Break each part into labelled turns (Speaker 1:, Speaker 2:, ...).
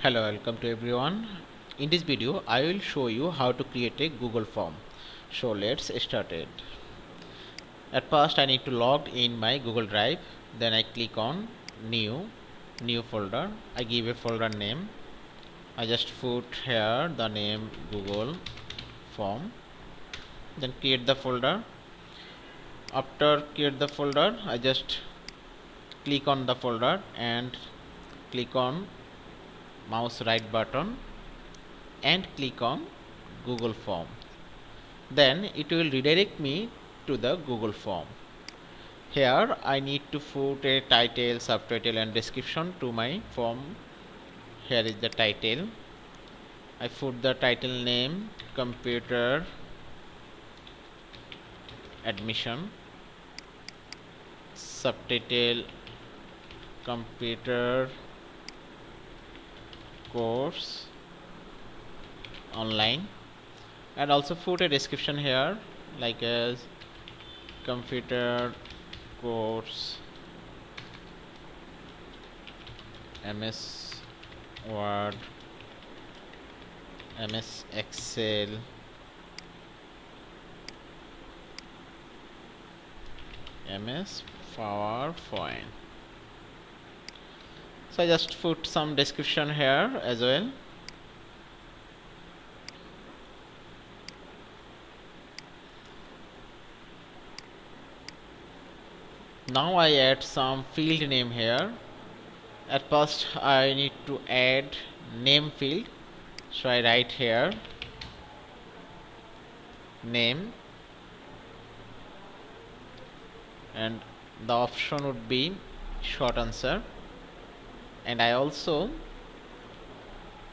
Speaker 1: Hello, welcome to everyone. In this video I will show you how to create a Google form. So let's start it. At first I need to log in my Google Drive. Then I click on new folder. I give a folder name. I just put here the name Google form. Then create the folder. After create the folder, I just click on the folder and click on mouse right button and click on Google form. Then it will redirect me to the Google form. Here I need to put a title, subtitle and description to my form. Here is the title. I put the title name computer admission, subtitle computer course online, and also put a description here like as computer course MS Word, MS Excel, MS PowerPoint. So I just put some description here as well. Now I add some field name here. At first I need to add name field, so I write here name, and the option would be short answer. And I also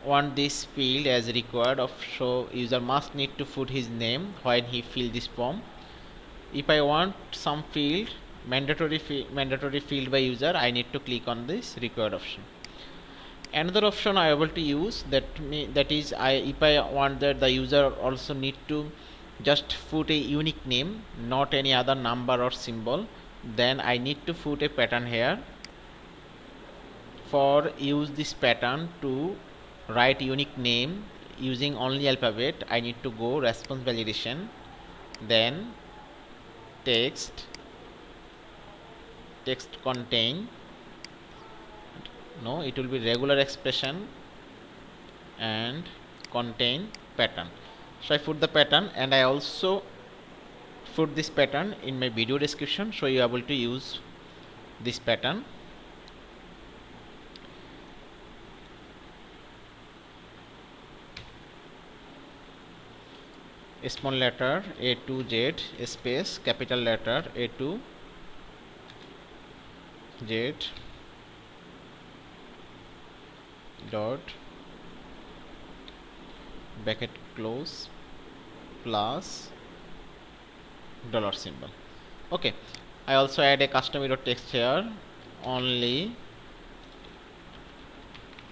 Speaker 1: want this field as required of, so user must need to put his name when he fill this form. If I want some field mandatory field by user, I need to click on this required option. Another option I able to use that is if I want that the user also need to just put a unique name, not any other number or symbol, then I need to put a pattern here. For use this pattern to write unique name using only alphabet, I need to go response validation, then text contain, no, it will be regular expression and contain pattern. So I put the pattern, and I also put this pattern in my video description, so you are able to use this pattern. Small letter A to Z space capital letter A to Z dot bracket close plus dollar symbol. Okay, I also add a custom hero text here, only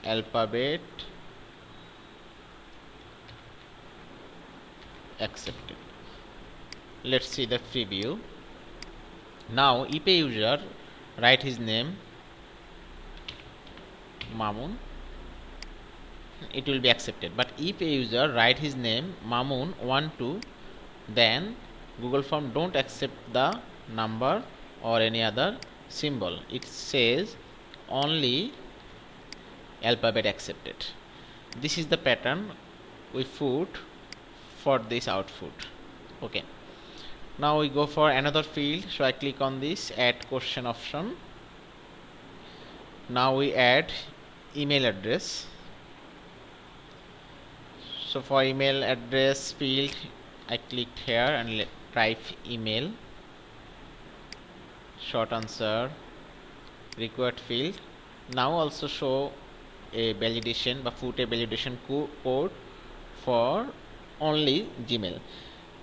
Speaker 1: alphabet accepted. Let's see the preview. Now if a user write his name Mamun, it will be accepted. But if a user write his name Mamun12, then Google form don't accept the number or any other symbol. It says only alphabet accepted. This is the pattern we put for this output. Okay, now we go for another field, so I click on this add question option. Now we add email address. So for email address field, I clicked here and type email, short answer, required field. Now also show a validation, but put a validation code for only Gmail.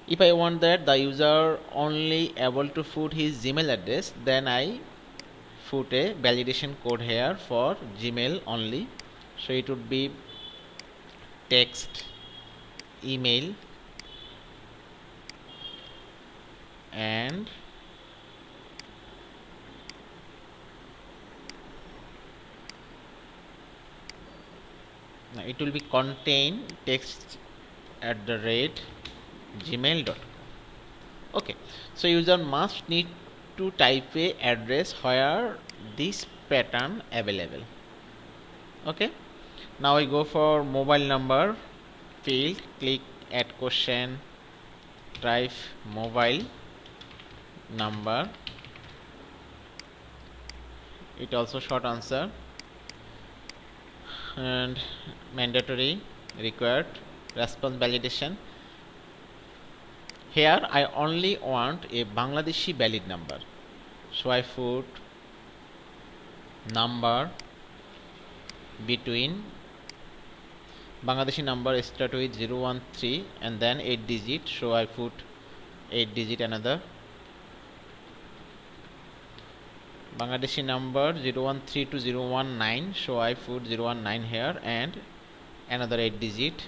Speaker 1: If I want that the user only able to put his Gmail address, then I put a validation code here for Gmail only. So it would be text email and Now it will be contain text at the rate gmail.com. Okay, so user must need to type a address where this pattern available. Okay, now I go for mobile number field, click add question, type mobile number, it also short answer, and mandatory required response validation. Here I only want a Bangladeshi valid number, so I put number between Bangladeshi number start with 013 and then 8 digit, so I put 8 digit another. Bangladeshi number 013 to 019, so I put 019 here and another 8 digit.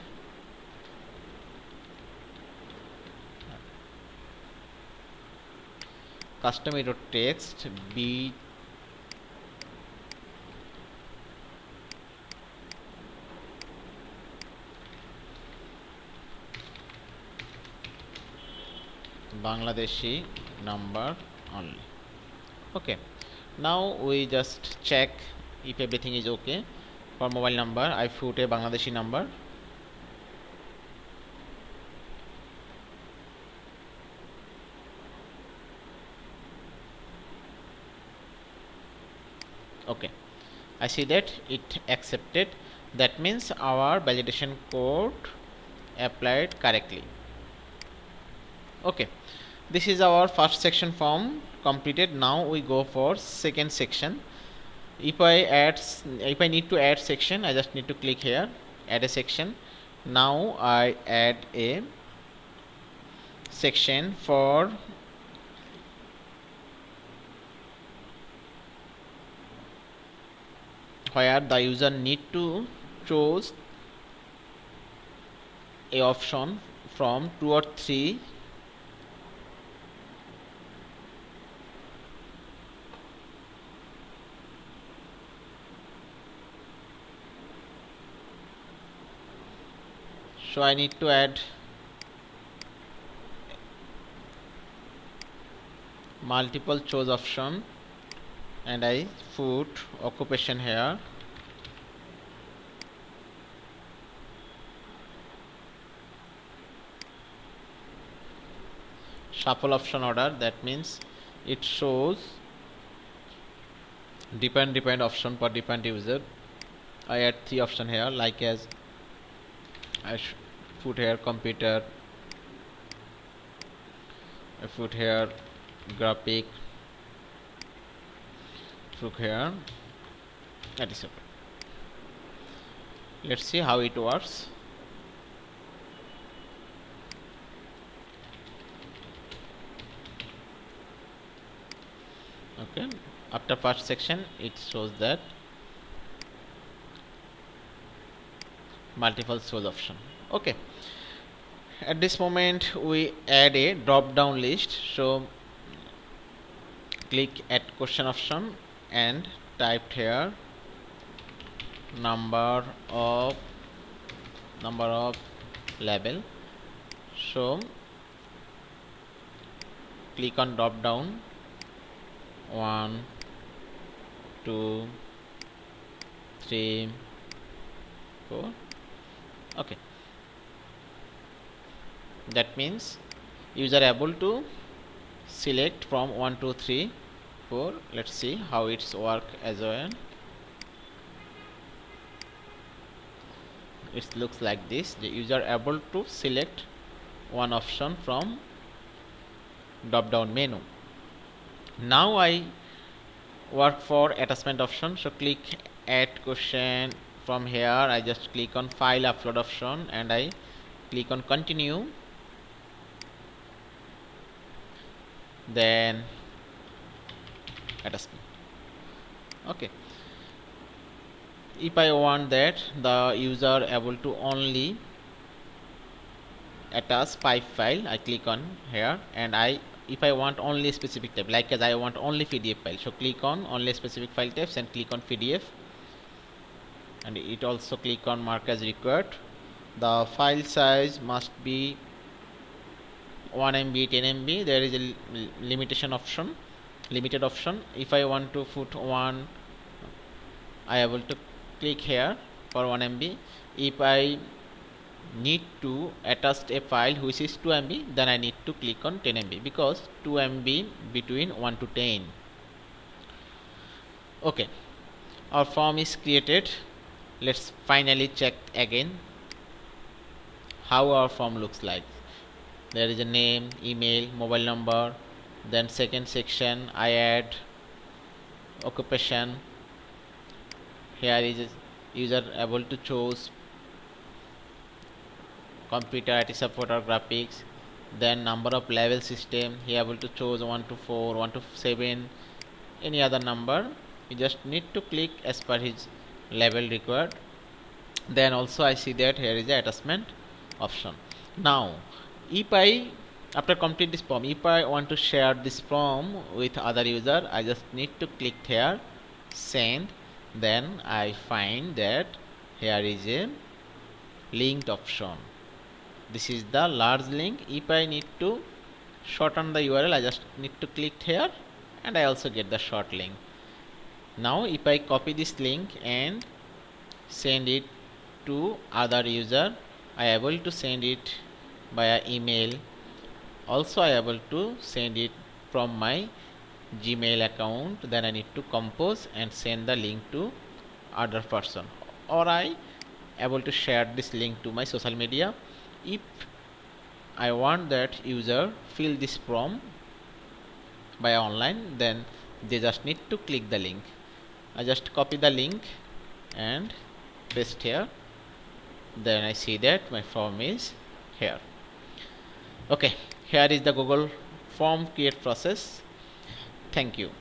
Speaker 1: Custom error text B Bangladeshi number only. Okay, now we just check if everything is okay. For mobile number I put a Bangladeshi number. Okay, I see that it accepted. That means our validation code applied correctly. Okay, this is our first section form completed. Now we go for second section. If I need to add section, I just need to click here, add a section. Now I add a section for where the user need to choose a option from 2 or 3 so I need to add multiple choose option and I put occupation here. Shuffle option order, that means it shows depend option for different user. I add 3 option here, like as I put here computer, I put here graphic, put here, that is okay. Let's see how it works. Okay, after first section it shows that multiple choice option. Okay, at this moment we add a drop down list, so click add question option and type here number of label, so click on drop down 1 2 3 4. Okay, that means user able to select from 1 2 3 4. Let's see how it's work as well. It looks like this. The user able to select one option from drop down menu. Now I work for attachment option, so click add question. From here I just click on file upload option and I click on continue, then attachment. Okay, if I want that the user able to only attach pipe file, I click on here, and if I want only specific type, like as I want only PDF file, so click on only specific file types and click on PDF. and it also click on mark as required. The file size must be 1 MB, 10 MB. There is a limited option. If I want to put 1, I able to click here for 1 MB. If I need to attach a file which is 2 MB, then I need to click on 10 MB, because 2 MB between 1 to 10. Okay, our form is created. Let's finally check again how our form looks like. There is a name, email, mobile number. Then second section, I add occupation. Here is user able to choose computer, IT support or graphics. Then number of level system, he able to choose 1 to 4, 1 to 7, any other number. You just need to click as per his level required. Then also I see that here is the attachment option. Now if I, after complete this form, if I want to share this form with other user, I just need to click here send. Then I find that here is a linked option. This is the large link. If I need to shorten the URL, I just need to click here and I also get the short link. Now if I copy this link and send it to other user, I able to send it via email. Also I able to send it from my Gmail account. Then I need to compose and send the link to other person, or I able to share this link to my social media. If I want that user fill this form by online, then they just need to click the link. I just copy the link and paste here. Then I see that my form is here. Okay, here is the Google form create process. Thank you.